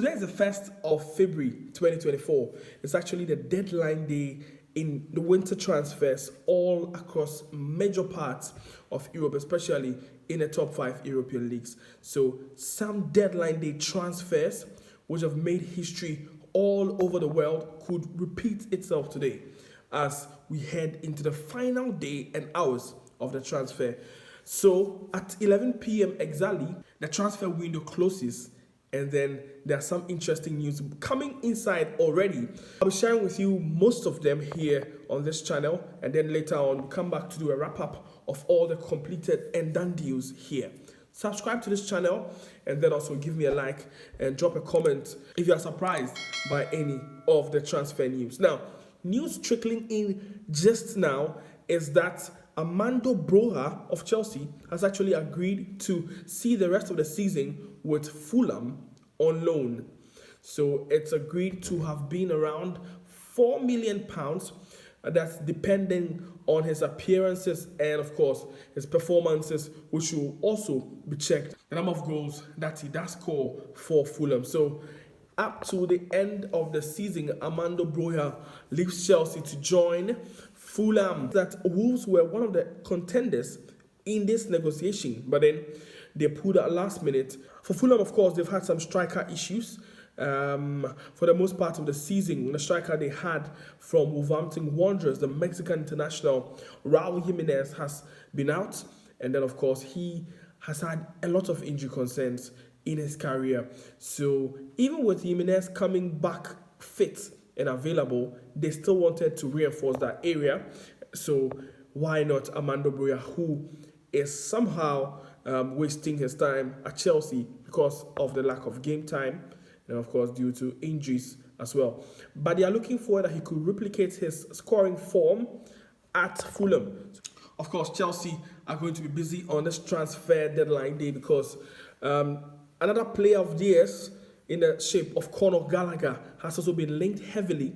Today is the 1st of February 2024. It's actually the deadline day in the winter transfers all across major parts of Europe, especially in the top 5 European leagues. So some deadline day transfers which have made history all over the world could repeat itself today as we head into the final day and hours of the transfer. So at 11 p.m. exactly, the transfer window closes, and then there are some interesting news coming inside already. I'll be sharing with you most of them here on this channel, and then later on we'll come back to do a wrap-up of all the completed and done deals here. Subscribe to this channel, and then also give me a like and drop a comment if you are surprised by any of the transfer news. Now, news trickling in just now is that Broja of Chelsea has actually agreed to see the rest of the season with Fulham on loan. So it's agreed to have been around £4 million. That's depending on his appearances and, of course, his performances, which will also be checked. The number of goals that he does score for Fulham. So up to the end of the season, Broja leaves Chelsea to join Fulham. That Wolves were one of the contenders in this negotiation, but then they pulled out last minute. For Fulham, of course, they've had some striker issues. For the most part of the season, the striker they had from Wolverhampton Wanderers, the Mexican international Raul Jimenez, has been out, and then of course he has had a lot of injury concerns in his career. So even with Jimenez coming back fit and available, they still wanted to reinforce that area. So why not Broja, who is somehow wasting his time at Chelsea because of the lack of game time, and of course due to injuries as well. But they are looking for that he could replicate his scoring form at Fulham. Of course, Chelsea are going to be busy on this transfer deadline day because another player of theirs in the shape of Gallagher has also been linked heavily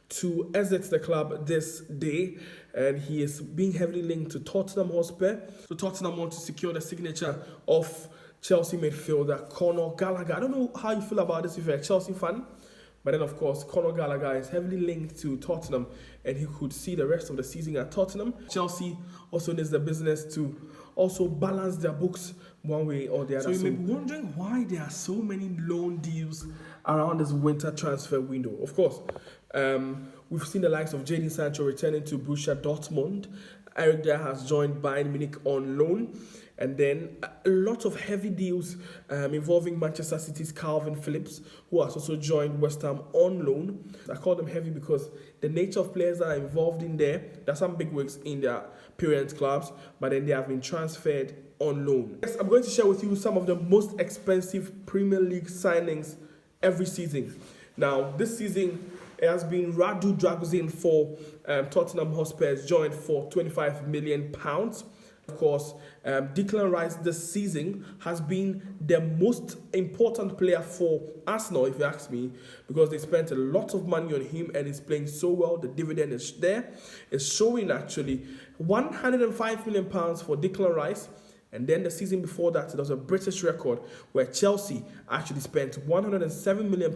to exit the club this day, and he is being heavily linked to Tottenham Hotspur. So Tottenham want to secure the signature of Chelsea midfielder Gallagher. I don't know how you feel about this if you're a Chelsea fan, but then of course Gallagher is heavily linked to Tottenham, and he could see the rest of the season at Tottenham. Chelsea also needs the business to also balance their books one way or the other. So you may be wondering why there are so many loan deals around this winter transfer window. Of course, we've seen the likes of Jadon Sancho returning to Borussia Dortmund. Eric Dier has joined Bayern Munich on loan. And then a lot of heavy deals involving Manchester City's Calvin Phillips, who has also joined West Ham on loan. I call them heavy because the nature of players that are involved in there some big wigs in their parent clubs, but then they have been transferred on loan. Yes, I'm going to share with you some of the most expensive Premier League signings every season. Now, this season, it has been Radu Dragusin for Tottenham Hotspur, joined for £25 million. Of course, Declan Rice this season has been the most important player for Arsenal, if you ask me, because they spent a lot of money on him and he's playing so well. The dividend is there. It's showing actually £105 million for Declan Rice. And then the season before that, there was a British record where Chelsea actually spent £107 million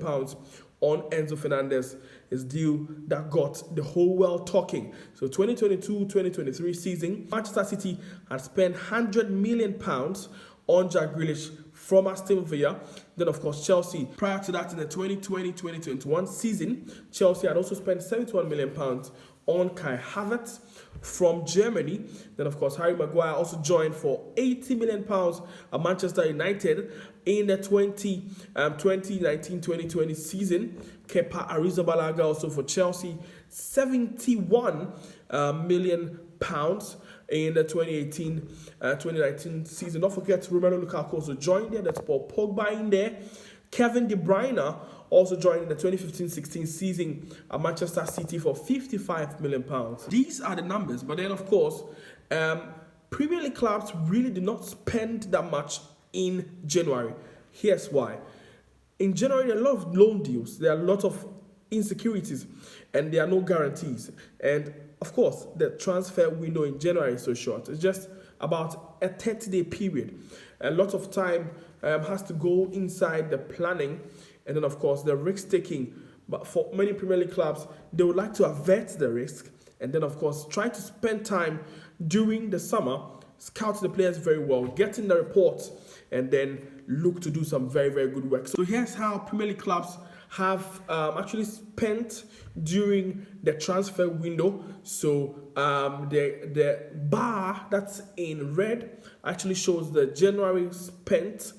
on Enzo Fernandez, his deal that got the whole world talking. So 2022-2023 season, Manchester City had spent £100 million on Jack Grealish from Aston Villa. Then, of course, Chelsea, prior to that in the 2020-2021 season, Chelsea had also spent £71 million on Kai Havertz from Germany. Then, of course, Harry Maguire also joined for £80 million at Manchester United in the 2019-2020 season. Kepa Arrizabalaga also for Chelsea, £71 million in the 2018-2019 season. Don't forget, Romelu Lukaku also joined there. That's Paul Pogba in there. Kevin De Bruyne also joined in the 2015-16 season at Manchester City for £55 million. These are the numbers, but then of course, Premier League clubs really did not spend that much in January. Here's why. In January, there are a lot of loan deals. There are a lot of insecurities, and there are no guarantees. And of course, the transfer window in January is so short. It's just about a 30-day period. A lot of time has to go inside the planning and then of course the risk taking. But for many Premier League clubs, they would like to avert the risk, and then of course try to spend time during the summer, scout the players very well, get in the reports, and then look to do some very, very good work. So here's how Premier League clubs have actually spent during the transfer window. So the bar that's in red actually shows the January spent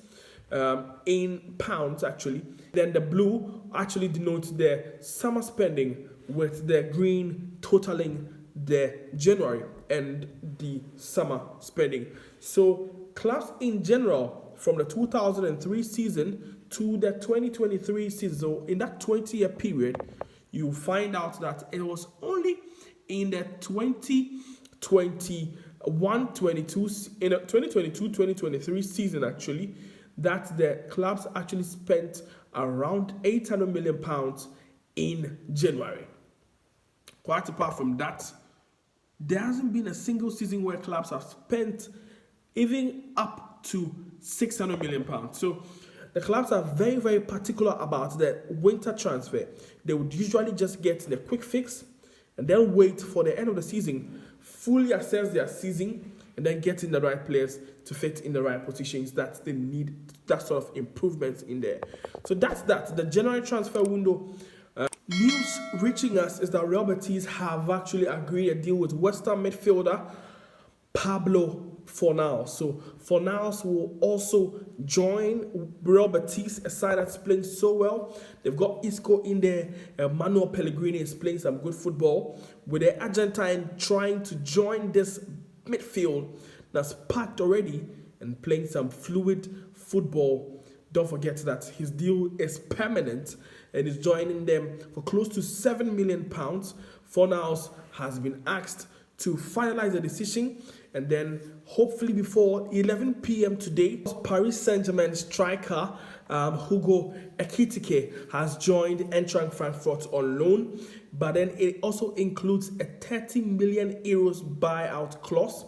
in pounds actually. Then the blue actually denotes the summer spending, with the green totaling the January and the summer spending. So clubs in general, from the 2003 season to the 2023 season, so in that 20-year period, you find out that it was only in the 2022-2023 season actually that the clubs actually spent around £800 million in January. Quite apart from that, there hasn't been a single season where clubs have spent even up to £600 million. So the clubs are very, very particular about the winter transfer. They would usually just get the quick fix and then wait for the end of the season, fully assess their season, and then get in the right players to fit in the right positions that they need, that sort of improvements in there. So that's that. The January transfer window. News reaching us is that Real Betis have actually agreed a deal with West Ham midfielder Pablo Fornals. So Fornals will also join Real Betis, a side that's playing so well. They've got Isco in there. Manuel Pellegrini is playing some good football, with the Argentine trying to join this midfield that's packed already and playing some fluid football. Don't forget that his deal is permanent and is joining them for close to £7 million. Fornals has been asked to finalize the decision, and then hopefully before 11 p.m. today, Paris Saint-Germain striker Hugo Ekitike has joined Eintracht Frankfurt on loan, but then it also includes a €30 million buyout clause.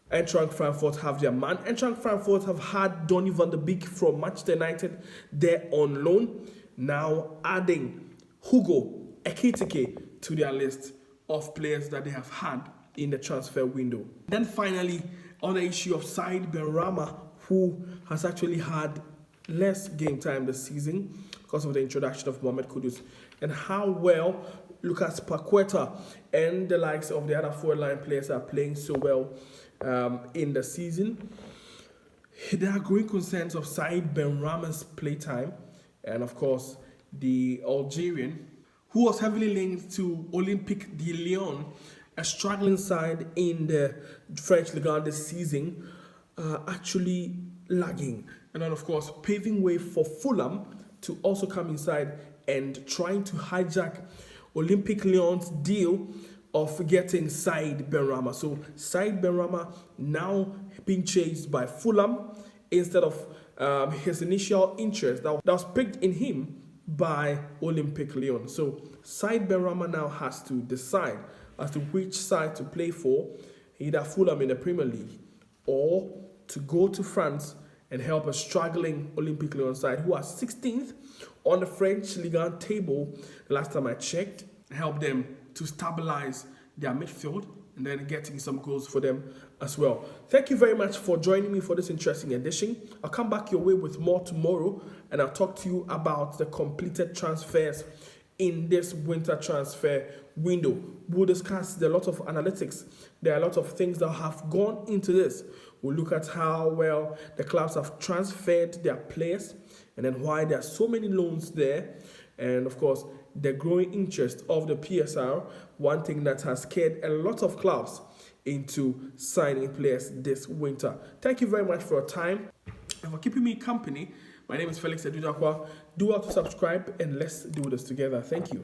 Eintracht Frankfurt have their man. Eintracht Frankfurt have had Donny van de Beek from Manchester United there on loan, now adding Hugo Ekitike to their list of players that they have had in the transfer window. Then finally, on the issue of Said Benrahma, who has actually had less game time this season because of the introduction of Mohamed Kudus, and how well Lucas Paqueta and the likes of the other four-line players are playing so well in the season. There are growing concerns of Said Benrahma's playtime, and of course the Algerian, who was heavily linked to Olympique de Lyon, a struggling side in the French Ligue 1 this season, actually lagging. And then of course paving way for Fulham to also come inside and trying to hijack Olympique Lyon's deal of getting Said Benrahma. So Said Benrahma now being chased by Fulham instead of his initial interest that was picked in him by Olympique Lyon. So Said Benrahma now has to decide as to which side to play for, either Fulham in the Premier League or to go to France and help a struggling Olympique Lyon side who are 16th on the French Ligue 1 table the last time I checked, help them to stabilize their midfield and then getting some goals for them as well. Thank you very much for joining me for this interesting edition. I'll come back your way with more tomorrow, and I'll talk to you about the completed transfers in this winter transfer window. We'll discuss a lot of analytics. There are a lot of things that have gone into this. We'll look at how well the clubs have transferred their players, and then why there are so many loans there, and of course the growing interest of the PSR, one thing that has scared a lot of clubs into signing players this winter. Thank you very much for your time and for keeping me company. My name is Felix Edujakwa. Do well to subscribe, and let's do this together. Thank you.